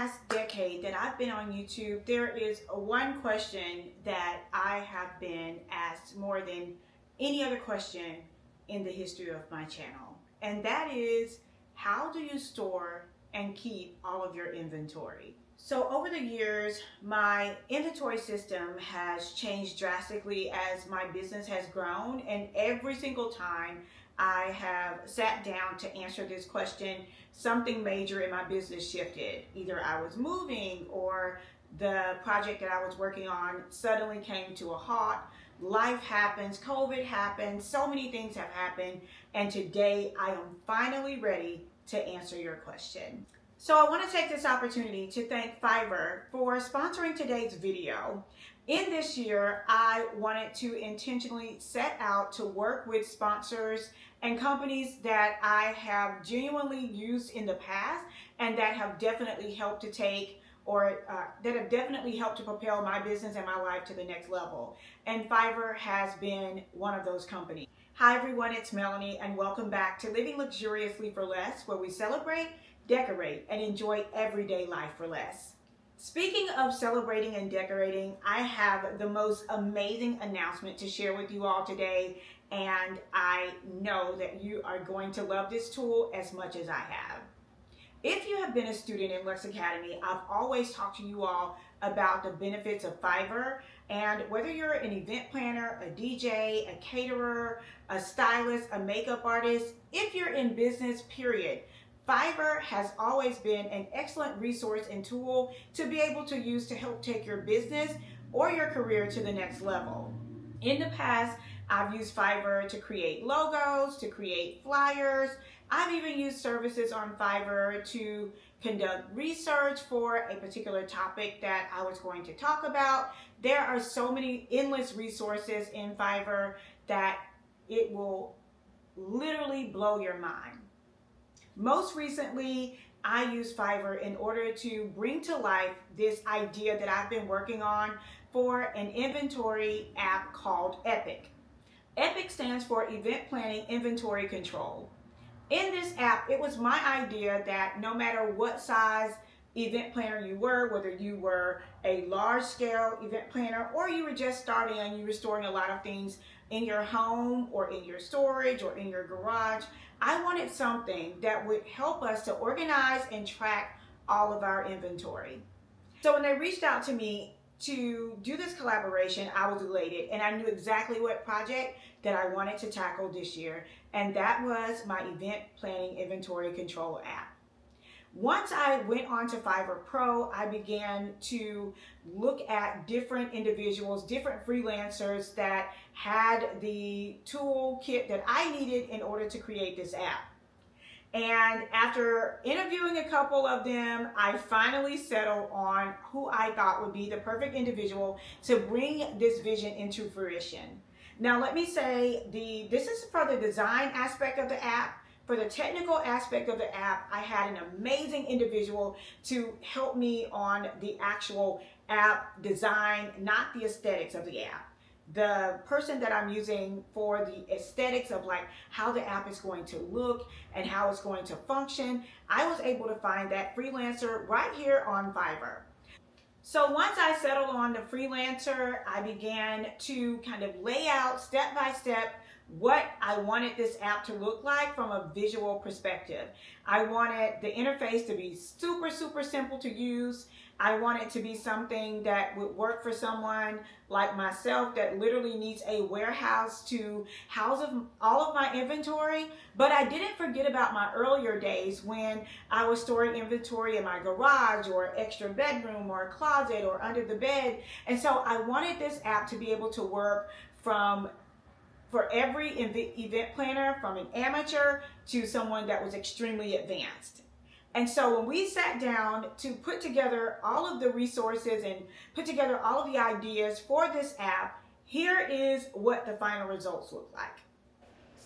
past decade that I've been on YouTube, there is one question that I have been asked more than any other question in the history of my channel. And that is, how do you store and keep all of your inventory? So over the years, my inventory system has changed drastically as my business has grown, and every single time I have sat down to answer this question, something major in my business shifted. Either I was moving or the project that I was working on suddenly came to a halt. Life happens, COVID happens, so many things have happened, and today I am finally ready to answer your question. So I want to take this opportunity to thank Fiverr for sponsoring today's video. In this year, I wanted to intentionally set out to work with sponsors and companies that I have genuinely used in the past and that have definitely helped to propel my business and my life to the next level. And Fiverr has been one of those companies. Hi everyone, it's Melanie, and welcome back to Living Luxuriously for Less, where we celebrate, decorate, and enjoy everyday life for less. Speaking of celebrating and decorating, I have the most amazing announcement to share with you all today, and I know that you are going to love this tool as much as I have. If you have been a student in Lux Academy, I've always talked to you all about the benefits of Fiverr, and whether you're an event planner, a DJ, a caterer, a stylist, a makeup artist, if you're in business, period, Fiverr has always been an excellent resource and tool to be able to use to help take your business or your career to the next level. In the past, I've used Fiverr to create logos, to create flyers. I've even used services on Fiverr to conduct research for a particular topic that I was going to talk about. There are so many endless resources in Fiverr that it will literally blow your mind. Most recently, I used Fiverr in order to bring to life this idea that I've been working on for an inventory app called Epic. Epic stands for Event Planning Inventory Control. In this app, it was my idea that no matter what size event planner you were, whether you were a large-scale event planner or you were just starting and you were storing a lot of things in your home or in your storage or in your garage, I wanted something that would help us to organize and track all of our inventory. So when they reached out to me to do this collaboration, I was elated, and I knew exactly what project that I wanted to tackle this year, and that was my Event Planning Inventory Control app. Once I went on to Fiverr Pro, I began to look at different individuals, different freelancers that had the toolkit that I needed in order to create this app. And after interviewing a couple of them, I finally settled on who I thought would be the perfect individual to bring this vision into fruition. Now let me say, this is for the design aspect of the app. For the technical aspect of the app, I had an amazing individual to help me on the actual app design, not the aesthetics of the app. The person that I'm using for the aesthetics of like how the app is going to look and how it's going to function, I was able to find that freelancer right here on Fiverr. So once I settled on the freelancer, I began to kind of lay out step by step what I wanted this app to look like from a visual perspective. I wanted the interface to be super, super simple to use. I want it to be something that would work for someone like myself that literally needs a warehouse to house all of my inventory. But I didn't forget about my earlier days when I was storing inventory in my garage or extra bedroom or closet or under the bed. And so I wanted this app to be able to work for every event planner, from an amateur to someone that was extremely advanced. And so when we sat down to put together all of the resources and put together all of the ideas for this app, here is what the final results look like.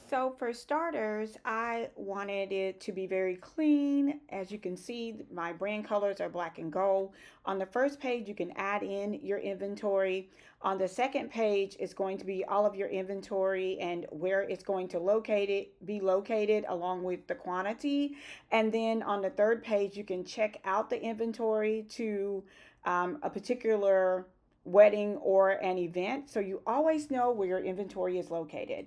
So for starters, I wanted it to be very clean. As you can see, my brand colors are black and gold. On the first page, you can add in your inventory. On the second page, it's going to be all of your inventory and where it's going to be located along with the quantity. And then on the third page, you can check out the inventory to a particular wedding or an event. So you always know where your inventory is located.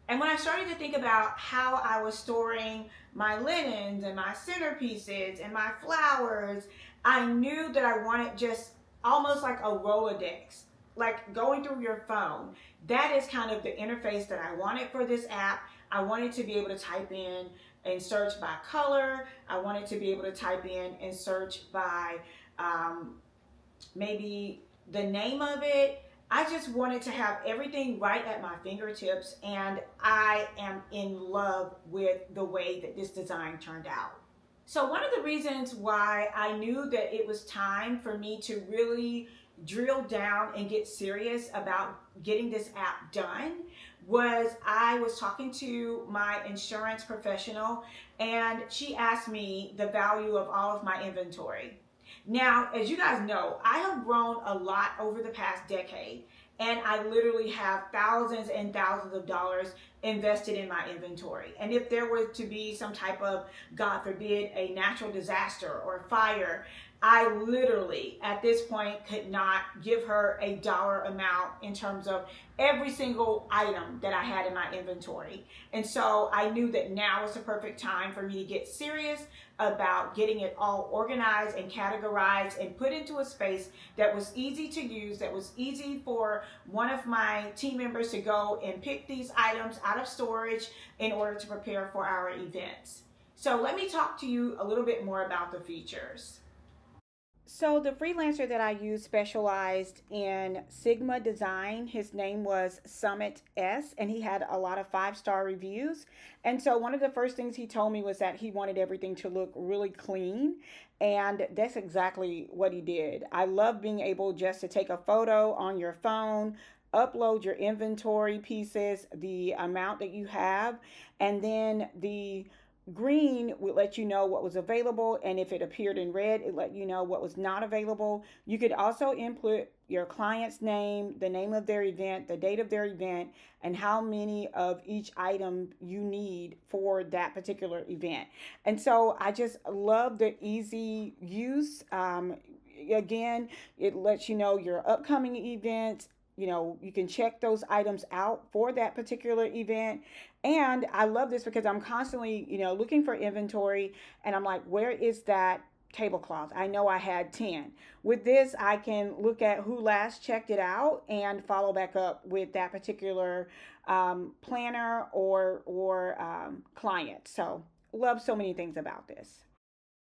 And when I started to think about how I was storing my linens and my centerpieces and my flowers, I knew that I wanted just almost like a Rolodex, like going through your phone. That is kind of the interface that I wanted for this app. I wanted to be able to type in and search by color. I wanted to be able to type in and search by maybe the name of it. I just wanted to have everything right at my fingertips, and I am in love with the way that this design turned out. So one of the reasons why I knew that it was time for me to really drill down and get serious about getting this app done was I was talking to my insurance professional, and she asked me the value of all of my inventory. Now, as you guys know, I have grown a lot over the past decade, and I literally have thousands and thousands of dollars invested in my inventory. And if there were to be some type of, God forbid, a natural disaster or fire, I literally at this point could not give her a dollar amount in terms of every single item that I had in my inventory. And so I knew that now was the perfect time for me to get serious about getting it all organized and categorized and put into a space that was easy to use, that was easy for one of my team members to go and pick these items out of storage in order to prepare for our events. So let me talk to you a little bit more about the features. So the freelancer that I used specialized in Sigma design. His name was Summit S, and he had a lot of 5-star reviews. And so one of the first things he told me was that he wanted everything to look really clean. And that's exactly what he did. I love being able just to take a photo on your phone, upload your inventory pieces, the amount that you have, and then the green would let you know what was available, and if it appeared in red, it let you know what was not available. You could also input your client's name, the name of their event, the date of their event, and how many of each item you need for that particular event. And so I just love the easy use. Again, it lets you know your upcoming events. You can check those items out for that particular event. And I love this because I'm constantly, looking for inventory, and I'm like, where is that tablecloth? I know I had 10. With this, I can look at who last checked it out and follow back up with that particular planner or client. So love so many things about this.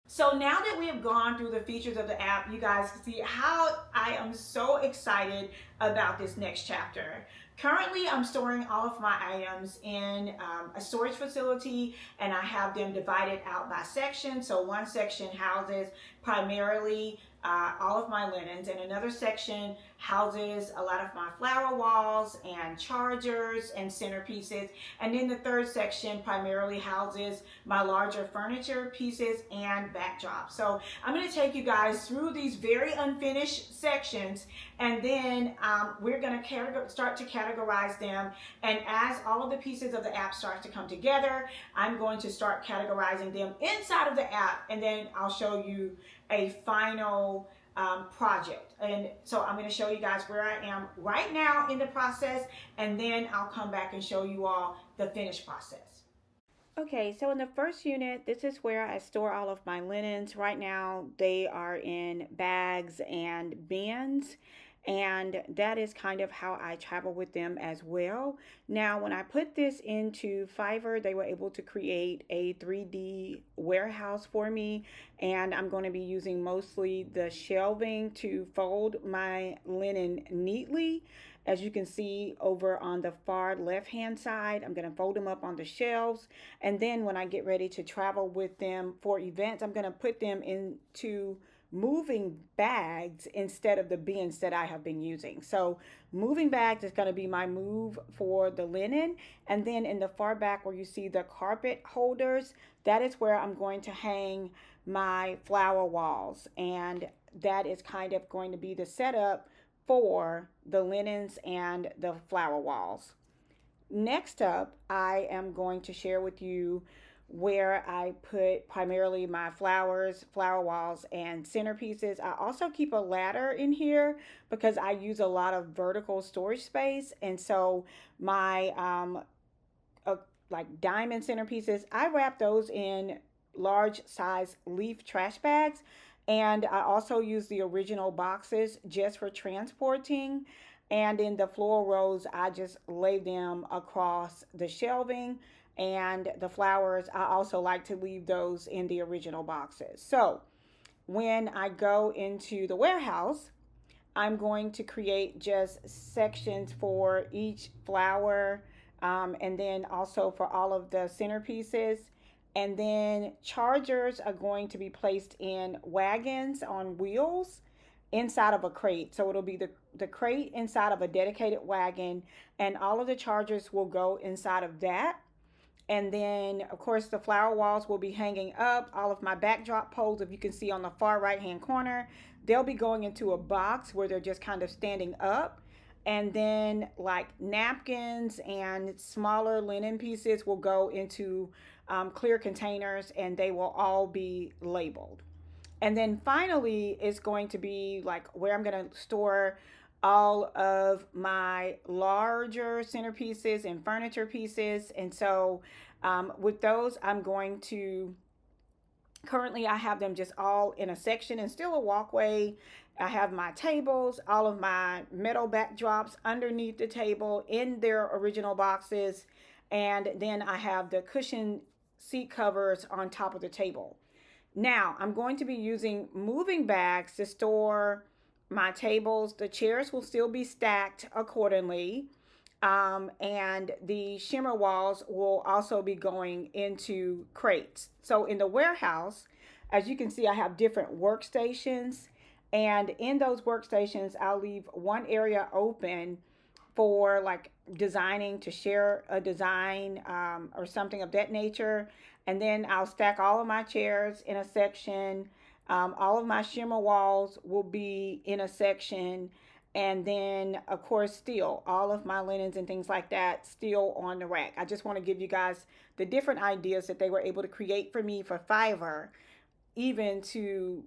So now that we have gone through the features of the app, you guys can see how I am so excited about this next chapter. Currently, I'm storing all of my items in a storage facility, and I have them divided out by section. So one section houses primarily all of my linens, and another section houses a lot of my flower walls and chargers and centerpieces. And then the third section primarily houses my larger furniture pieces and backdrops. So I'm going to take you guys through these very unfinished sections, and then we're going to start to categorize them. And as all of the pieces of the app start to come together, I'm going to start categorizing them inside of the app, and then I'll show you a final project. And so I'm going to show you guys where I am right now in the process, and then I'll come back and show you all the finished process. Okay, so in the first unit, this is where I store all of my linens. Right now, they are in bags and bins, and that is kind of how I travel with them as well. Now, when I put this into Fiverr, they were able to create a 3D warehouse for me, and I'm going to be using mostly the shelving to fold my linen neatly. As you can see over on the far left-hand side, I'm going to fold them up on the shelves. And then when I get ready to travel with them for events, I'm going to put them into moving bags instead of the bins that I have been using. So moving bags is going to be my move for the linen. And then in the far back where you see the carpet holders, that is where I'm going to hang my flower walls. And that is kind of going to be the setup for the linens and the flower walls. Next up, I am going to share with you where I put primarily my flowers, flower walls, and centerpieces. I also keep a ladder in here because I use a lot of vertical storage space. And so my uh, like diamond centerpieces, I wrap those in large size leaf trash bags. And I also use the original boxes just for transporting. And in the floral rows, I just lay them across the shelving. And the flowers, I also like to leave those in the original boxes. So when I go into the warehouse, I'm going to create just sections for each flower, and then also for all of the centerpieces. And then chargers are going to be placed in wagons on wheels inside of a crate. So it'll be the crate inside of a dedicated wagon, and all of the chargers will go inside of that. And then, of course, the flower walls will be hanging up. All of my backdrop poles, if you can see on the far right-hand corner, they'll be going into a box where they're just kind of standing up. And then like napkins and smaller linen pieces will go into clear containers, and they will all be labeled. And then finally, it's going to be like where I'm going to store all of my larger centerpieces and furniture pieces. And so with those, I'm going to currently I have them just all in a section and still a walkway. I have my tables, all of my metal backdrops underneath the table in their original boxes. And then I have the cushion seat covers on top of the table. Now, I'm going to be using moving bags to store my tables. The chairs will still be stacked accordingly. And the shimmer walls will also be going into crates. So in the warehouse, as you can see, I have different workstations. And in those workstations, I'll leave one area open for like designing, to share a design or something of that nature. And then I'll stack all of my chairs in a section. All of my shimmer walls will be in a section. And then, of course, still all of my linens and things like that still on the rack. I just want to give you guys the different ideas that they were able to create for me for Fiverr, even to,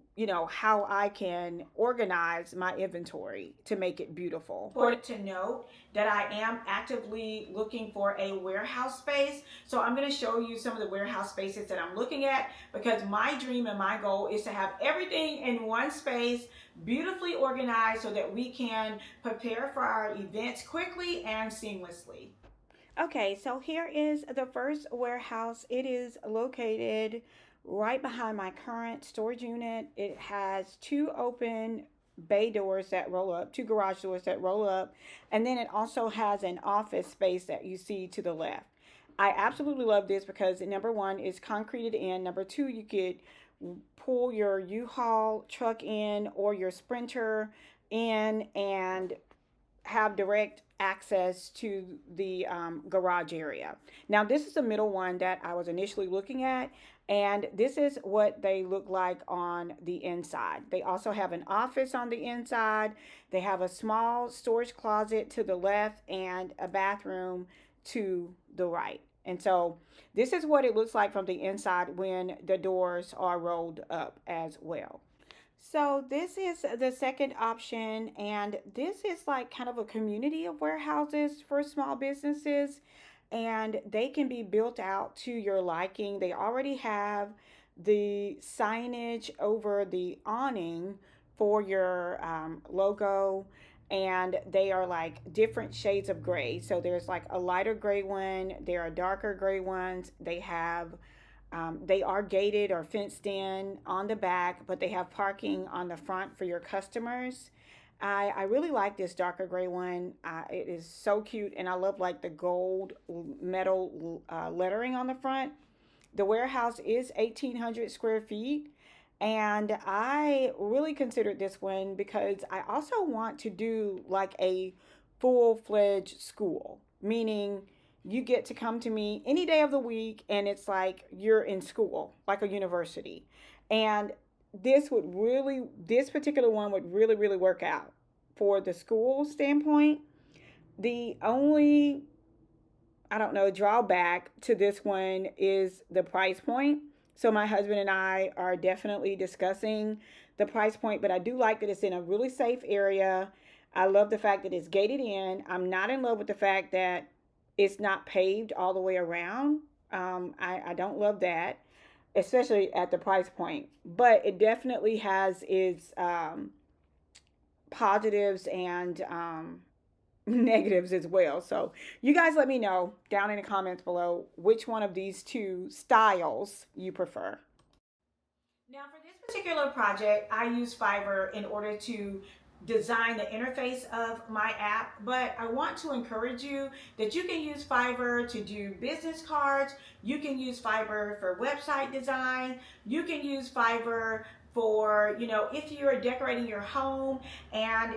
how I can organize my inventory to make it beautiful. Important to note that I am actively looking for a warehouse space. So I'm going to show you some of the warehouse spaces that I'm looking at, because my dream and my goal is to have everything in one space, beautifully organized, so that we can prepare for our events quickly and seamlessly. Okay, so here is the first warehouse. It is located right behind my current storage unit. It has two open bay doors that roll up, two garage doors that roll up, and then it also has an office space that you see to the left. I absolutely love this because number one, it's concreted in. Number two, you could pull your U-Haul truck in or your Sprinter in and have direct access to the garage area. Now, this is the middle one that I was initially looking at, and this is what they look like on the inside. They also have an office on the inside. They have a small storage closet to the left and a bathroom to the right. And so this is what it looks like from the inside when the doors are rolled up as well. So this is the second option, and this is like kind of a community of warehouses for small businesses, and they can be built out to your liking. They already have the signage over the awning for your logo, and they are like different shades of gray. So there's like a lighter gray one, there are darker gray ones. They are gated or fenced in on the back, but they have parking on the front for your customers. I really like this darker gray one. It is so cute, and I love like the gold metal lettering on the front. The warehouse is 1,800 square feet, And I really considered this one because I also want to do like a full-fledged school, meaning you get to come to me any day of the week and it's like you're in school, like a university. And this particular one would really, really work out for the school standpoint. The only, I don't know, drawback to this one is the price point. So my husband and I are definitely discussing the price point, but I do like that it's in a really safe area. I love the fact that it's gated in. I'm not in love with the fact that it's not paved all the way around. I don't love that, especially at the price point. But it definitely has its positives and negatives as well. So you guys let me know down in the comments below which one of these two styles you prefer. Now for this particular project, I use Fiverr in order to design the interface of my app, but I want to encourage you that you can use Fiverr to do business cards, you can use Fiverr for website design, you can use Fiverr for, if you're decorating your home and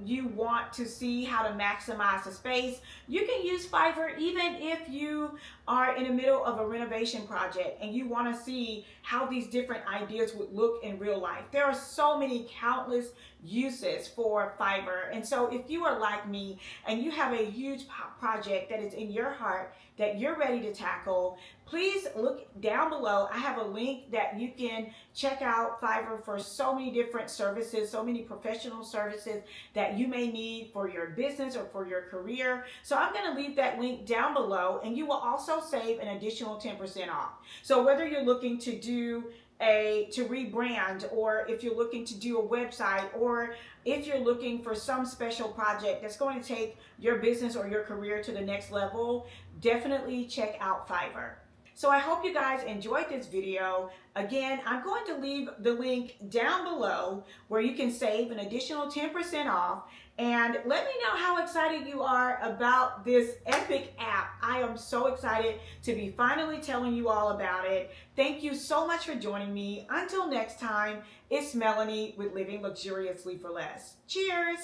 you want to see how to maximize the space, you can use Fiverr even if you are in the middle of a renovation project and you want to see how these different ideas would look in real life. There are so many countless uses for Fiverr. And so if you are like me and you have a huge project that is in your heart that you're ready to tackle, please look down below. I have a link that you can check out Fiverr for so many different services, so many professional services that you may need for your business or for your career. So I'm going to leave that link down below, and you will also save an additional 10% off. So whether you're looking to do to rebrand, or if you're looking to do a website, or if you're looking for some special project that's going to take your business or your career to the next level, definitely check out Fiverr. So I hope you guys enjoyed this video. Again, I'm going to leave the link down below where you can save an additional 10% off. And let me know how excited you are about this epic app. I am so excited to be finally telling you all about it. Thank you so much for joining me. Until next time, it's Melanie with Living Luxuriously for Less. Cheers!